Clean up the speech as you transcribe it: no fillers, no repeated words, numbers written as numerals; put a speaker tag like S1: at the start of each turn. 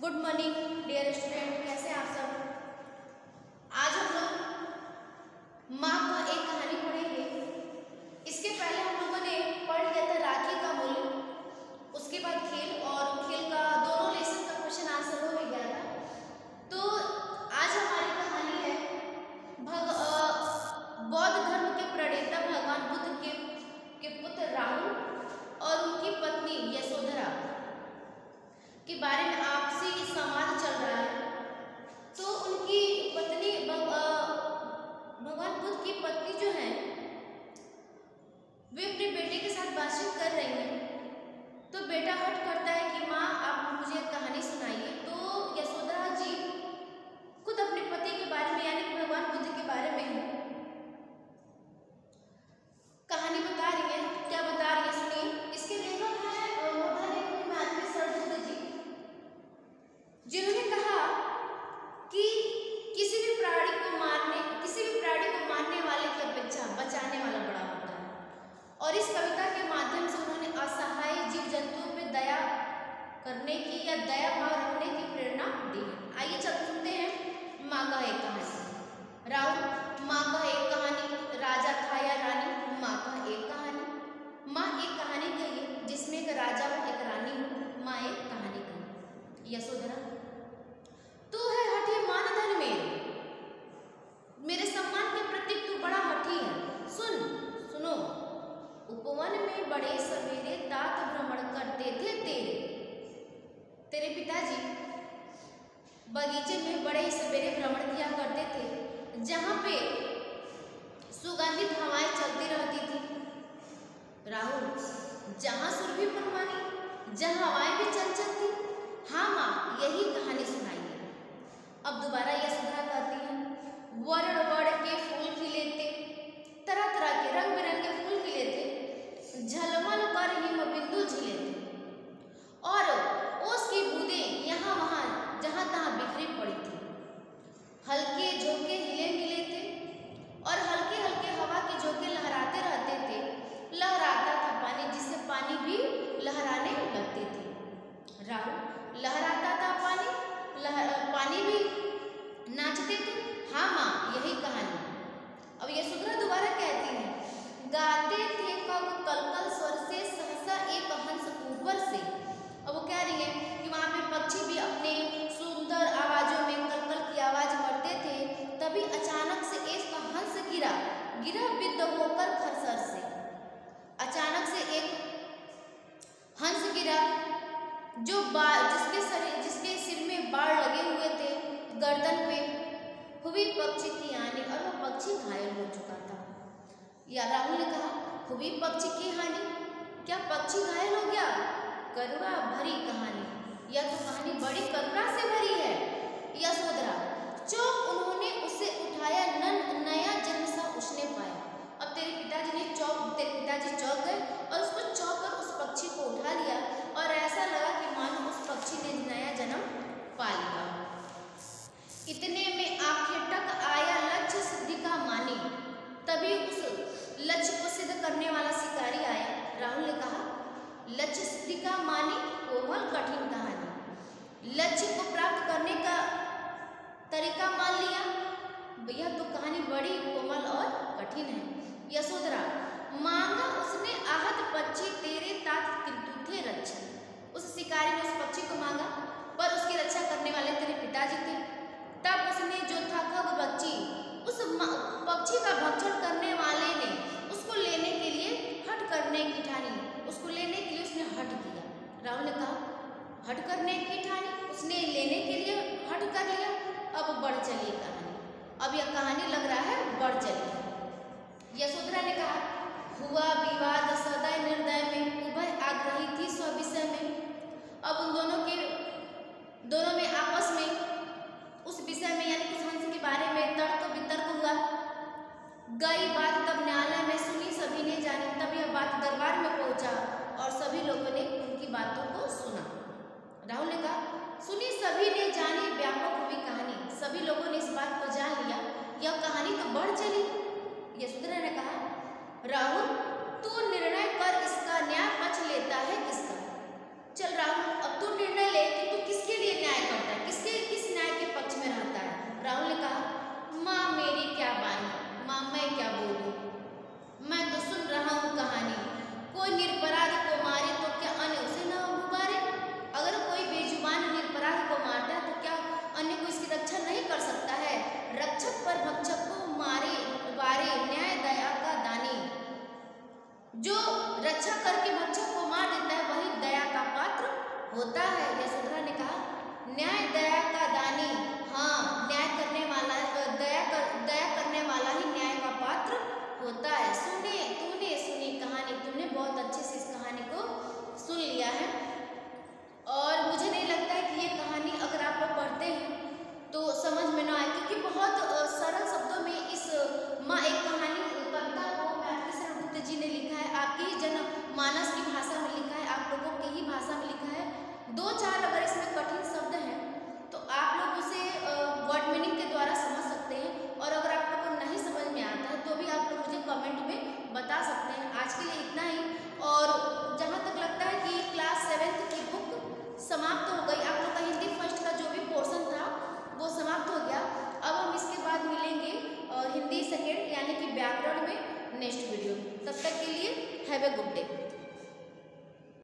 S1: Good morning dear student, कैसे हैं आप सब। आज हम लोग माँ का एक कहानी पढ़ेंगे। इसके पहले हम लोगों ने पढ़ लिया था राखी का मूल्य, उसके बाद खेल, और खेल का दोनों लेसन का क्वेश्चन आंसर हो गया था। तो आज हमारी कहानी है बौद्ध धर्म के प्रणेता भगवान बुद्ध के पुत्र राहुल और उनकी पत्नी यशोधरा के बारे में आपसी संवाद चल रहा है। तो उनकी पत्नी भगवान बुद्ध की पत्नी जो है वे अपने बेटे के साथ बातचीत कर रही हैं। तो बेटा हट करता है कि माँ आप मुझे कहानी सुनाइए। तो यशोधरा जी खुद अपने पति के बारे में यानी कि भगवान बुद्ध के बारे में कहानी बता रही है। क्या बता रही है सुनिए। इसके लेखक हैं जिन्होंने कहा कि किसी भी प्राणी को मारने वाले की अपेक्षा बचाने वाला बड़ा होता है। और इस कविता के माध्यम से उन्होंने असहाय जीव जंतुओं पर दया करने की या दया भाव रखने की प्रेरणा दी है। आइए चल सुनते हैं माँ का एक कहानी। राहुल माँ का एक कहानी, राजा था या रानी, माँ का एक कहानी। माँ एक कहानी कही जिसमें एक राजा हो एक रानी हो, माँ एक कहानी कही। यशोधरा तू है हठी मान धन मेरे सम्मान के प्रति तू बड़ा हठी है। सुनो उपवन में बड़े सवेरे तात भ्रमण करते थे तेरे पिताजी बगीचे में बड़े सवेरे भ्रमण किया करते थे, जहाँ पे सुगंधित हवाएं चलती रहती थी। राहुल जहाँ सुरभि मनमानी, जहाँ हवाएं भी चंचल थी। हाँ माँ यही कहानी सुनाइए। अब दोबारा यशोधरा कहती है वर्ण वर्ण के फूल खिले थे, तरह तरह के रंग बिरंगे फूल खिले थे, झलमल कर हिम बिंदु झिले थे, और ओस की बूंदें यहाँ वहाँ जहाँ तहाँ बिखरी पड़ी थी। हल्के झोंके हिले मिले थे और हल्के हल्के हवा के झोंके लहराते रहते थे। लहराता था पानी, जिससे पानी भी लहराने लगते थे। राहुल लहराता था पानी भी नाचते थे। हाँ माँ यही कहानी। अब यशोधरा दोबारा कहती है गाते थे कब कलकल स्वर से सहसा एक हंस ऊपर से। अब वो कह रही है कि वहाँ पे पक्षी भी अपने सुंदर आवाजों में कलकल की आवाज करते थे। तभी अचानक से एक हंस गिरा विद्ध होकर खरसर से। अचानक से एक हंस गिरा जो जिसके सिर में बाढ़ लगे हुए थे, गर्दन पे हुई पक्षी की हानि, और वो पक्षी घायल हो चुका था। या राहुल ने कहा हुई पक्षी की हानि, क्या पक्षी घायल हो गया? करुणा भरी कहानी, यह तो कहानी बड़ी करुणा से भरी है। यशोधरा चौक उन्होंने उसे उठाया, नया जन्म सा उसने पाया। अब तेरे पिताजी चौक गए और उसको चौक कर उस पक्षी को उठा लिया, और ऐसा लगा कि मानो उस पक्षी ने नया जन्म पा लिया। इतने में आंखें टक आया लक्ष्य सिद्धि का मानी। तभी उस लक्ष्य को सिद्ध करने वाला शिकारी आया। राहुल ने कहा लक्ष्य सिद्धि का मानी कोमल कठिन कहानी। लक्ष्य को प्राप्त करने का तरीका मान लिया, यह तो कहानी बड़ी कोमल और कठिन है। यशोधरा मांगा उसने आहत पक्षी तेरे तात किंतु थे रक्षक। उस शिकारी ने उस पक्षी को मांगा, पर उसकी रक्षा करने वाले तेरे पिताजी थे। तब उसने जो था खग पक्षी, उस पक्षी का भक्षण करने वाले ने उसको लेने के लिए हट करने की ठानी। उसको लेने के लिए उसने हट किया। राहुल ने कहा हट करने की ठानी, उसने लेने के लिए हट कर लिया। अब बढ़ चली कहानी। अब यह कहानी लग रहा है बढ़ चली। यशोधरा ने कहा हुआ विवाद सदय निर्दय में, उभय आग्रही थी स्वविषय में। अब उन दोनों में आपस में उस विषय में यानी उस हंस के बारे में तर्क वितर्क हुआ। गई बात तब न्यायालय में, सुनी सभी ने जानी। तब यह बात दरबार में पहुंचा और सभी लोगों ने उनकी बातों को सुना। राहुल ने कहा सुनी सभी ने जानी, व्यापक हुई कहानी, सभी लोगों ने इस बात को जान लिया, यह कहानी तो बढ़ चली। यशोधरा ने कहा राहुल तू निर्णय कर, इसका न्याय पक्ष लेता है किसका? चल राहुल अब तू निर्णय ले कि तू किसके लिए न्याय कर होता है। यशोधरा ने कहा, न्याय दया का दानी। हाँ, न्याय करने वाला दया करने वाला ही न्याय का पात्र होता है। तूने सुनी कहानी, तुमने बहुत अच्छे से इस कहानी को सुन लिया है और मुझे नहीं लगता है कि ये कहानी अगर आप लोग पढ़ते हैं तो समझ में ना आए, क्योंकि बहुत सरल शब्दों में इस एक कहानी कविता को मैथिली शरण गुप्त जी ने लिखा है। आपकी ही जनमानस की भाषा में लिखा है, आप लोगों की ही भाषा में लिखा है। 2-4 अगर इसमें कठिन शब्द हैं तो आप लोग उसे वर्ड मीनिंग के द्वारा समझ सकते हैं, और अगर आप लोग को नहीं समझ में आता है तो भी आप लोग मुझे कमेंट में बता सकते हैं। आज के लिए इतना ही। और जहाँ तक लगता है कि क्लास 7th की बुक समाप्त हो गई, आप लोग का हिंदी फर्स्ट का जो भी पोर्शन था वो समाप्त हो गया। अब हम इसके बाद मिलेंगे हिंदी सेकेंड यानी कि व्याकरण में नेक्स्ट वीडियो। तब तक के लिए हैव ए गुड डे।